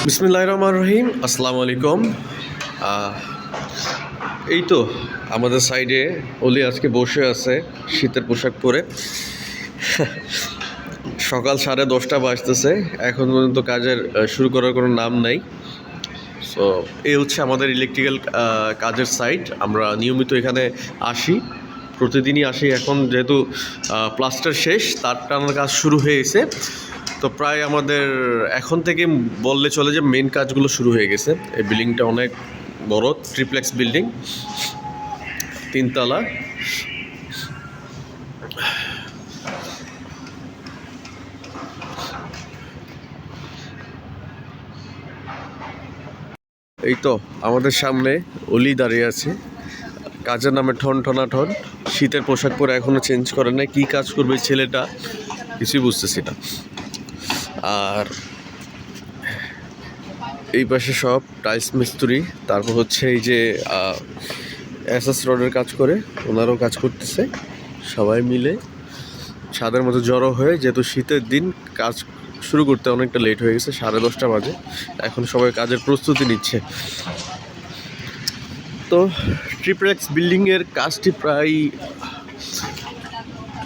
বিসমিল্লাহির রহমানির রহিম। আসসালামু আলাইকুম। এই তো আমাদের সাইডে অলি আজকে বসে আছে শীতের পোশাক পরে। সকাল 10:30 বাজতেছে, এখন পর্যন্ত কাজের শুরু করার কোনো নাম নাই। সো এই হচ্ছে আমাদের ইলেকট্রিক্যাল কাজের সাইট। আমরা নিয়মিত এখানে আসি, প্রতিদিনই আসি। এখন যেহেতু প্লাস্টার শেষ, তার টানার কাজ শুরু হয়ে গেছে। তো প্রায় আমাদের এখন থেকে বললে চলে যে মেন কাজগুলো শুরু হয়ে গেছে। এই বিল্ডিংটা অনেক বড়, ট্রিপ্লেক্স বিল্ডিং, 3 তলা। এই তো আমাদের সামনে অলি দাঁড়িয়ে আছে, কাজের নামে ঠন ঠনাঠন। শীতের পোশাক পরে এখনও চেঞ্জ করে না। কী কাজ করবে ছেলেটা কিছুই বুঝতেছি না। আর এই পাশে সব টাইলস মিস্ত্রি, তারপর হচ্ছে এই যে এসএস রডের কাজ করে, ওনারাও কাজ করতেছে। সবাই মিলে ছাদের মতো জড়ো হয়ে, যেহেতু শীতের দিন কাজ শুরু করতে অনেকটা লেট হয়ে গেছে, 10:30 বাজে। এখন সবাই কাজের প্রস্তুতি নিচ্ছে। তো ট্রিপ্লেক্স বিল্ডিংয়ের কাজটি প্রায়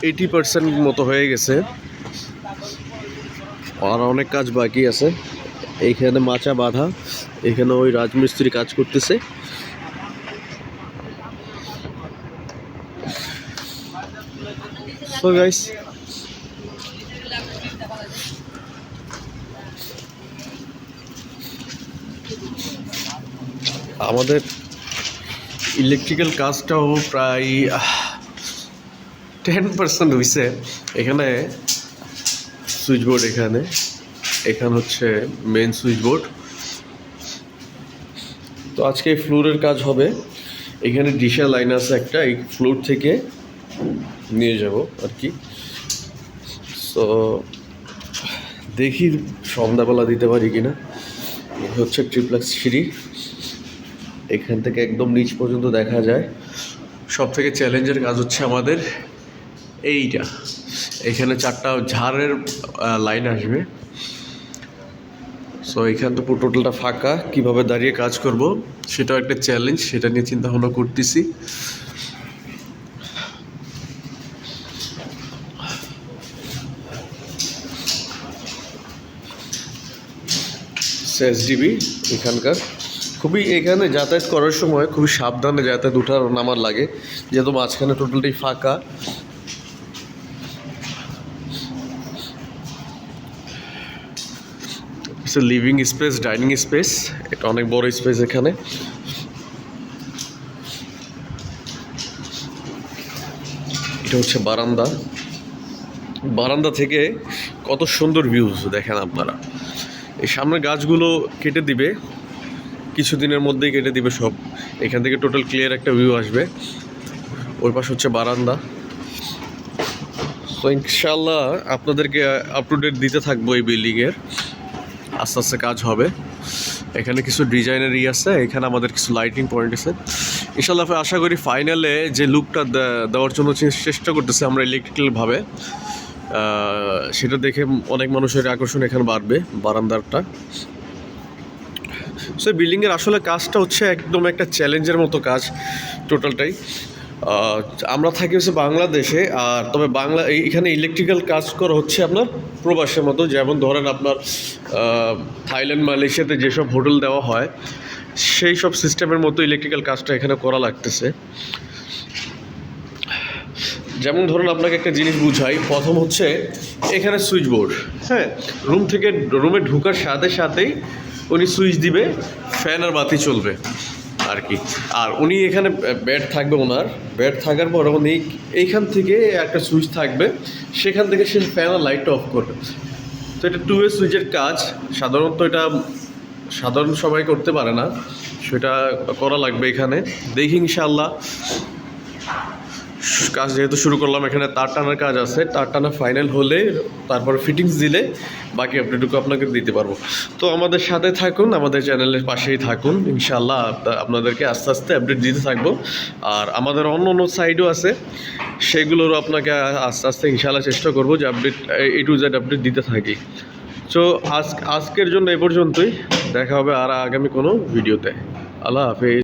80% মতো হয়ে গেছে, আর অনেক কাজ বাকি আছে। এইখানে মাচা বাঁধা, এখানে ওই রাজমিস্ত্রি কাজ করতেছে। সো গাইস, আমাদের ইলেকট্রিক্যাল কাজটাও প্রায় 10% হয়েছে। এখানে সুইচ বোর্ড, এখানে হচ্ছে মেন সুইচ বোর্ড। তো আজকে এই ফ্লোরের কাজ হবে। এখানে ডিশা লাইন আছে একটা, এই ফ্লোর থেকে নিয়ে যাব আর কি। তো দেখি সন্ধ্যাবেলা দিতে পারি কিনা। হচ্ছে ট্রিপ্লেক্স সিঁড়ি, এখান থেকে একদম নিচ পর্যন্ত দেখা যায়। সব থেকে চ্যালেঞ্জের কাজ হচ্ছে আমাদের এইটা। এখানে 4টা ঝাড়ের লাইন আসবে। সো এখান তো পুরো টোটালটা ফাঁকা, কীভাবে দাঁড়িয়ে কাজ করব সেটাও একটা চ্যালেঞ্জ, সেটা নিয়ে চিন্তা ভাবনা করতেছি। এসডিবি এখানকার খুবই, এখানে যাতায়াত করার সময় খুবই সাবধানে যাতায়াত উঠার নামার লাগে, যেহেতু মাঝখানে টোটালটাই ফাঁকা। লিভিং স্পেস, ডাইনিং স্পেস, এটা অনেক বড় স্পেস। এখানে এটা হচ্ছে বারান্দা থেকে কত সুন্দর ভিউজ দেখেন আপনারা। এই সামনের গাছগুলো কেটে দিবে, কিছুদিনের মধ্যেই কেটে দিবে সব। এখান থেকে টোটাল ক্লিয়ার একটা ভিউ আসবে। ওই পাশ হচ্ছে বারান্দা। তো ইনশাল্লাহ আপনাদেরকে আপ টু ডেট দিতে থাকবো এই বিল্ডিংয়ের। আস্তে আস্তে কাজ হবে। এখানে কিছু ডিজাইনের আছে, এখানে আমাদের কিছু লাইটিং পয়েন্ট আছে। ইনশাল্লাহ আশা করি ফাইনালে যে লুকটা দেওয়ার জন্য চেষ্টা করতেছে আমরা ইলেকট্রিক্যালভাবে, সেটা দেখে অনেক মানুষের আকর্ষণ এখানে বাড়বে বারান্দারটা। সো বিল্ডিংয়ের আসলে কাজটা হচ্ছে একদম একটা চ্যালেঞ্জের মতো কাজ টোটালটাই। আমরা থাকি হচ্ছে বাংলাদেশে, আর তবে এখানে ইলেকট্রিক্যাল কাজ করা হচ্ছে আপনার প্রবাসের মতো। যেমন ধরেন আপনার থাইল্যান্ড, মালয়েশিয়াতে যেসব হোটেল দেওয়া হয়, সেই সব সিস্টেমের মতো ইলেকট্রিক্যাল কাজটা এখানে করা লাগতেছে। যেমন ধরুন আপনাকে একটা জিনিস বুঝাই। প্রথম হচ্ছে এখানে সুইচ বোর্ড, হ্যাঁ, রুমে ঢোকার সাথে সাথেই উনি সুইচ দিবে, ফ্যান আর বাতি চলবে আর কি। আর উনি এখানে বেড থাকবে, ওনার বেড থাকার পর উনি এইখান থেকে একটা সুইচ থাকবে, সেখান থেকে সে ফ্যান আর লাইটটা অফ করবে। তো এটা 2 ওয়ে সুইচের কাজ। সাধারণত এটা সাধারণ সবাই করতে পারে না, সেটা করা লাগবে এখানে। দেখি ইনশাআল্লাহ কাজ যেহেতু শুরু করলাম, এখানে তার টানার কাজ আছে। তার টানা ফাইনাল হলে তারপর ফিটিংস দিলে বাকি আপডেটটুকু আপনাকে দিতে পারবো। তো আমাদের সাথে থাকুন, আমাদের চ্যানেলের পাশেই থাকুন। ইনশাআল্লাহ আপনাদেরকে আস্তে আস্তে আপডেট দিতে থাকবো। আর আমাদের অন্য সাইডও আছে, সেগুলোরও আপনাকে আস্তে আস্তে ইনশাআল্লাহ চেষ্টা করবো যে update A to Z update দিতে থাকি। তো আজকের জন্য এ পর্যন্তই, দেখা হবে আর আগামী কোনো ভিডিওতে। আল্লাহ হাফেজ।